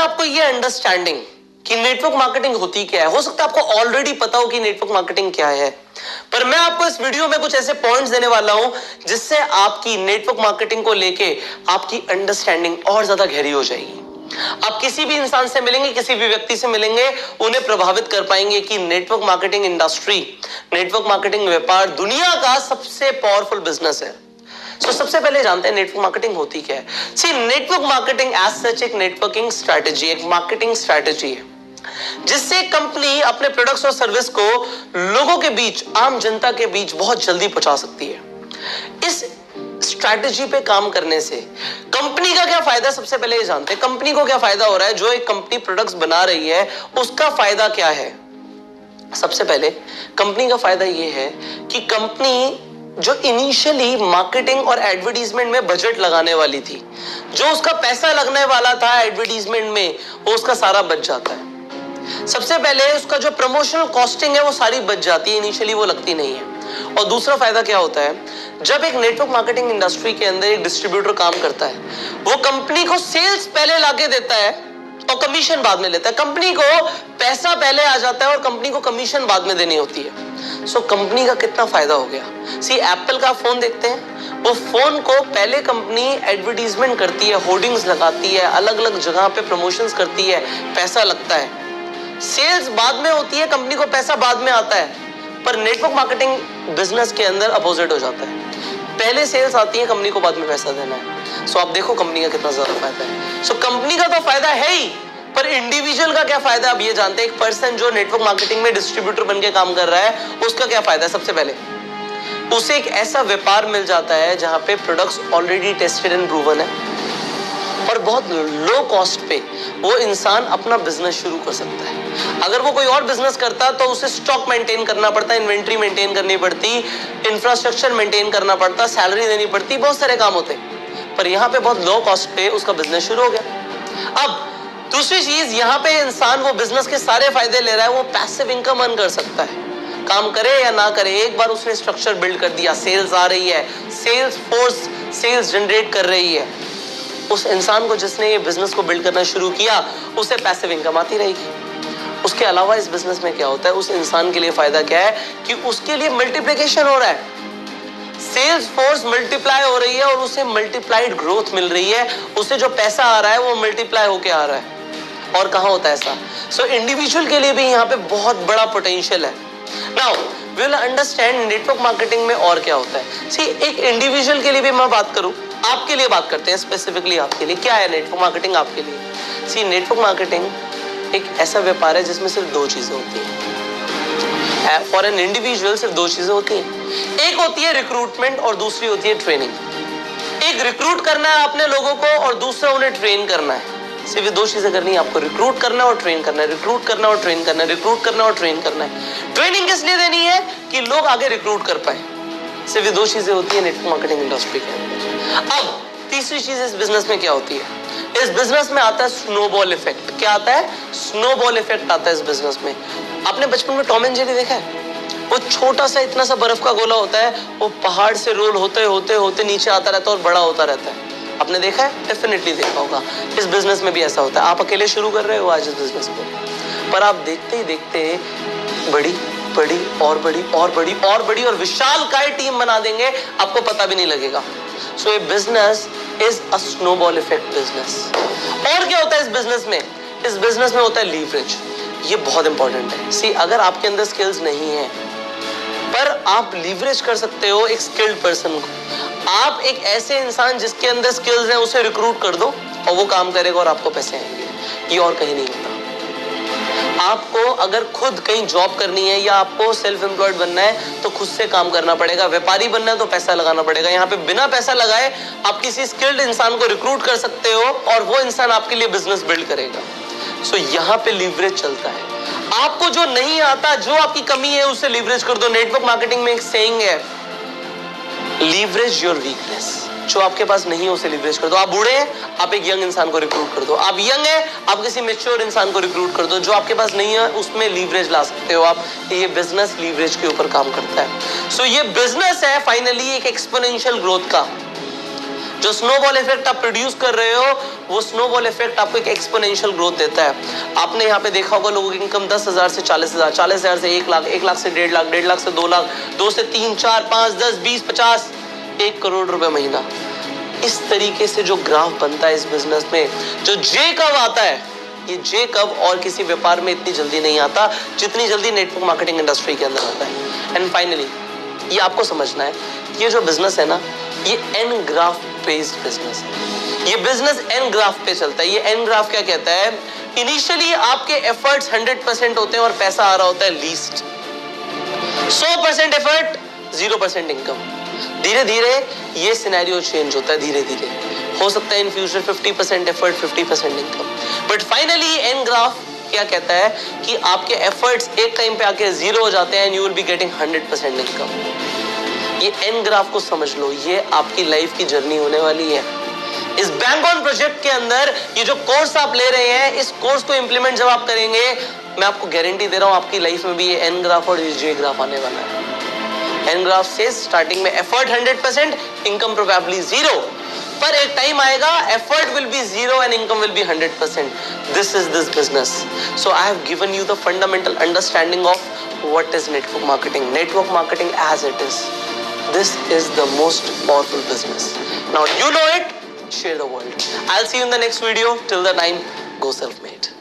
आपको ये अंडरस्टैंडिंग कि नेटवर्क मार्केटिंग होती क्या है, हो सकता है आपको ऑलरेडी पता हो कि नेटवर्क मार्केटिंग क्या है, पर मैं आपको इस वीडियो में कुछ ऐसे पॉइंट्स देने वाला हूं जिससे आपकी नेटवर्क मार्केटिंग को लेके आपकी अंडरस्टैंडिंग और ज्यादा गहरी हो जाएगी। आप किसी भी इंसान से मिलेंगे, किसी भी व्यक्ति से मिलेंगे, उन्हें प्रभावित कर पाएंगे कि network marketing industry, network marketing व्यापार दुनिया का सबसे पावरफुल बिजनेस है। सबसे पहले जानते हैं नेटवर्क मार्केटिंग होती क्या है। सी, नेटवर्क मार्केटिंग एज सच एक नेटवर्किंग स्ट्रैटेजी, एक मार्केटिंग स्ट्रैटेजी है जिससे कंपनी अपने प्रोडक्ट्स और सर्विस को लोगों के बीच, आम जनता के बीच बहुत जल्दी पहुंचा सकती है। इस स्ट्रैटेजी पे काम करने से कंपनी का क्या फायदा, सबसे पहले ये जानते हैं कंपनी को क्या फायदा हो रहा है। जो एक कंपनी प्रोडक्ट्स बना रही है उसका फायदा क्या है। सबसे पहले कंपनी का फायदा ये है कि कंपनी जो इनिशियली मार्केटिंग और एडवर्टाइजमेंट में बजट लगाने वाली थी, जो उसका पैसा लगने वाला था एडवर्टाइजमेंट में, वो उसका सारा बच जाता है। सबसे पहले उसका जो प्रमोशनल कॉस्टिंग है वो सारी बच जाती है, इनिशियली वो लगती नहीं है। और दूसरा फायदा क्या होता है, जब एक नेटवर्क मार्केटिंग इंडस्ट्री के अंदर एक डिस्ट्रीब्यूटर काम करता है, वो कंपनी को सेल्स पहले लाके देता है और कमीशन बाद में लेता है। कंपनी को पैसा पहले आ जाता है और कंपनी को कमीशन बाद में देनी होती है। कंपनी का कितना फायदा हो गया। सी, एप्पल का फोन देखते हैं, वो फोन को पहले कंपनी एडवर्टाइजमेंट करती है, होर्डिंग्स लगाती है, अलग अलग जगह पे प्रमोशंस करती है, पैसा लगता है। सेल्स बाद में होती है, कंपनी को पैसा बाद में आता है। पर नेटवर्क मार्केटिंग बिजनेस के अंदर अपोजिट हो जाता है, पहले सेल्स आती है, कंपनी को बाद में पैसा देना है। आप देखो कंपनी का कितना ज्यादा फायदा है। कंपनी का तो फायदा है ही, पर इंडिविजुअल का क्या फायदा आप ये जानते हैं। एक पर्सन जो नेटवर्क मार्केटिंग में डिस्ट्रीब्यूटर बन के काम कर रहा है, उसका क्या फायदा है। सबसे पहले उसे एक ऐसा व्यापार मिल जाता है जहां पे products already tested and proven है और बहुत लो कॉस्ट पे वो इंसान अपना बिजनेस शुरू कर सकता है। अगर वो कोई और बिजनेस करता तो उसे स्टॉक मेंटेन करना पड़ता, इन्वेंट्री मेंटेन करनी पड़ती, इंफ्रास्ट्रक्चर मेंटेन करना पड़ता, सैलरी देनी पड़ती, बहुत सारे काम होते। पर यहाँ पे बहुत लो कॉस्ट पे उसका बिजनेस शुरू हो गया। अब दूसरी चीज, यहाँ पे इंसान वो बिजनेस के सारे फायदे ले रहा है, वो पैसिव इनकम अर्न कर सकता है, काम करे या ना करे। एक बार उसने स्ट्रक्चर बिल्ड कर दिया, सेल्स आ रही है, सेल्स फोर्स सेल्स जनरेट कर रही है, उस इंसान को जिसने ये बिजनेस को बिल्ड करना शुरू किया, उसे पैसिव इनकम आती रहेगी। उसके अलावा इस बिजनेस में क्या होता है, उस इंसान के लिए फायदा क्या है कि उसके लिए मल्टीप्लिकेशन हो रहा है, सेल्स फोर्स मल्टीप्लाई हो रही है और उसे मल्टीप्लाइड ग्रोथ मिल रही है। उसे जो पैसा आ रहा है वो मल्टीप्लाई होके आ रहा है। और कहां होता है ऐसा। इंडिविजुअल के लिए भी यहाँ पे बहुत बड़ा पोटेंशियल है। Now we will understand network marketing में और क्या होता है। सी, एक इंडिविजुअल के लिए भी मैं बात करूं, आपके लिए बात करते हैं, स्पेसिफिकली आपके लिए क्या है नेटवर्क मार्केटिंग आपके लिए। सी, नेटवर्क मार्केटिंग एक ऐसा व्यापार है जिसमें सिर्फ दो चीजें होती हैं। फॉर एन इंडिविजुअल सिर्फ दो चीजें होती हैं, एक होती है रिक्रूटमेंट और दूसरी होती है ट्रेनिंग। एक रिक्रूट करना है अपने लोगों को और दूसरा उन्हें ट्रेन करना है। सिर्फ दो चीजें करनी है आपको, रिक्रूट करना है और ट्रेन करना है, रिक्रूट करना और ट्रेन करना है, रिक्रूट करना और ट्रेन करना है। ट्रेनिंग किस लिए देनी है कि लोग आगे रिक्रूट कर पाए। सिर्फ दो चीजें होती है नेटवर्क मार्केटिंग इंडस्ट्री के अंदर। अब तीसरी चीज इस बिजनेस में क्या होती है, इस बिजनेस में आता है स्नोबॉल इफेक्ट। क्या आता है, स्नोबॉल इफेक्ट आता है इस बिजनेस में। आपने बचपन में टॉम एंड जेरी देखा है, वो छोटा सा इतना सा बर्फ का गोला होता है, वो पहाड़ से रोल होते होते होते नीचे आता रहता है और बड़ा होता रहता है। आपने देखा है, डेफिनेटली देखा होगा। इस बिजनेस में भी ऐसा होता है। आप अकेले शुरू कर रहे हो आज इस बिजनेस को, पर आप देखते ही देखते बड़ी बड़ी और बड़ी और बड़ी और बड़ी और विशालकाय टीम बना देंगे, आपको पता भी नहीं लगेगा। सो ये business is a snowball effect business. और क्या होता है इस बिजनेस में, इस बिजनेस में होता है लीवरेज। ये बहुत इंपॉर्टेंट है। सी, अगर आपके अंदर स्किल्स नहीं है पर आप लीवरेज कर सकते हो एक स्किल्ड पर्सन को। आप एक ऐसे इंसान जिसके अंदर स्किल्स हैं उसे रिक्रूट कर दो और वो काम करेगा और आपको पैसे आएंगे। ये और कहीं नहीं होता। आपको अगर खुद कहीं जॉब करनी है या आपको सेल्फ एम्प्लॉयड बनना है तो खुद से काम करना पड़ेगा। व्यापारी बनना है तो पैसा लगाना पड़ेगा। यहाँ पे बिना पैसा लगाए आप किसी स्किल्ड इंसान को रिक्रूट कर सकते हो और वो इंसान आपके लिए बिजनेस बिल्ड करेगा। सो यहाँ पे लीवरेज चलता है। आपको जो नहीं आता, जो आपकी कमी है, उसे लीवरेज कर दो। नेटवर्क मार्केटिंग में एक सेइंग है, लीवरेज योर वीकनेस। जो आपके पास नहीं है उसे लीवरेज कर दो। आप बूढ़े हैं, आप एक यंग इंसान को रिक्रूट कर दो। आप यंग हैं, आप किसी मैच्योर इंसान को रिक्रूट कर दो। जो आपके पास नहीं है उसमें लीवरेज ला सकते हो आप। ये बिजनेस लीवरेज के ऊपर काम करता है। सो ये बिजनेस है फाइनली एक एक्सपोनेंशियल ग्रोथ का। जो स्नोबॉल इफेक्ट आप प्रोड्यूस कर रहे हो, वो स्नोबॉल इफेक्ट आपको एक एक्सपोनेंशियल ग्रोथ देता है। आपने यहाँ पे देखा होगा लोगों की इनकम 10,000 से 40,000, 40,000 से 1 लाख, 1 लाख से 1.5 लाख, 1.5 लाख से 2 लाख, 2 से 3, 4, 5, 10, 20, 50, 1 करोड़ रुपए महीना। इस तरीके से जो ग्राफ बनता है इस बिजनेस में, जो जे कब आता है, ये जे कब और किसी व्यापार में इतनी जल्दी नहीं आता जितनी जल्दी नेटवर्क मार्केटिंग इंडस्ट्री के अंदर आता है। एंड फाइनली ये आपको समझना है, ये जो बिजनेस है ना, ये एन ग्राफ बेस्ड बिजनेस है। ये बिजनेस एन ग्राफ पे चलता है। ये एन ग्राफ क्या कहता है? इनिशियली आपके एफर्ट्स 100% होते हैं और पैसा आ रहा होता है लीस्ट। 100% effort, 0% income. धीरे धीरे ये सिनेरियो चेंज होता है, धीरे धीरे हो सकता है in future 50% effort, 50% income. But finally an graph क्या कहता है कि आपके एफर्ट्स एक टाइम पे आके 0 हो जाते हैं and you will be getting 100% income. ये एन ग्राफ को समझ लो, ये आपकी लाइफ की जर्नी होने वाली है। इस बैंक ऑन प्रोजेक्ट के अंदर ये जो कोर्स आप ले रहे हैं, इस कोर्स को इंप्लीमेंट जब आप करेंगे, मैं आपको गारंटी दे रहा हूं आपकी लाइफ में भी ये एन ग्राफ और जे ग्राफ आने वाला है। एन ग्राफ से स्टार्टिंग में एफर्ट 100%, इनकम प्रोबेबली 0, पर एक टाइम आएगा effort will be 0 and income will be 100%. This is this business. So I have given you the fundamental understanding of what is network marketing. Network marketing as it is. This is the most powerful business. Now you know it, share the world. I'll see you in the next video. Till the time, go self-made.